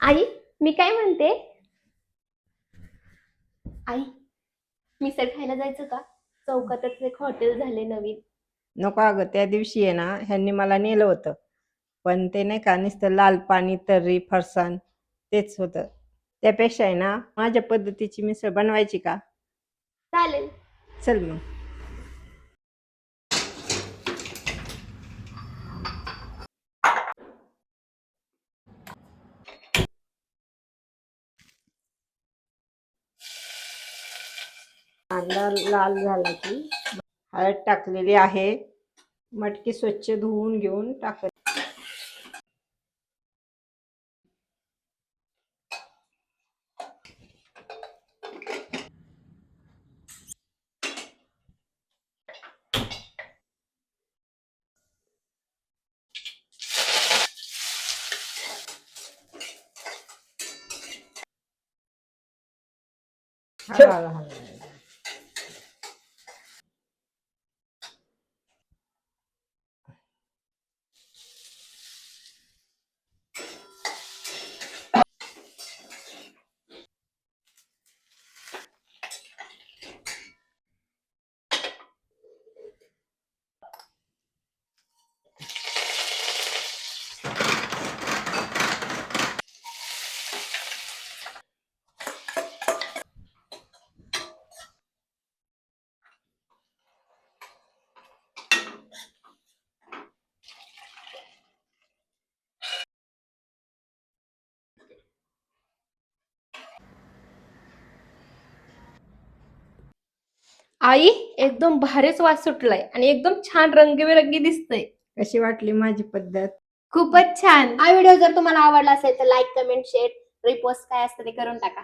आई, मी काय म्हणते, आई मिसळ खायला जायचं का? चौकातच एक हॉटेल झाले नवीन. नको अगं, त्या दिवशी आहे ना ह्यांनी मला नेलं होतं, पण ते नाही का नुसतं लाल पाणी तर्री फरसाण तेच होतं. त्यापेक्षा आहे ना माझ्या पद्धतीची मिसळ बनवायची का? चालेल. चल मग. कांदा लाल झाला की हळद टाकलेली आहे. मटकी स्वच्छ धुवून घेऊन टाकत. आई, एकदम भारीच वास सुटलाय आणि एकदम छान रंगीबेरंगी दिसतंय. कशी वाटली माझी पद्धत? खूपच छान. हा व्हिडिओ जर तुम्हाला आवडला असेल तर लाईक, कमेंट, शेअर, रिपोस्ट काय असतं ते करून टाका.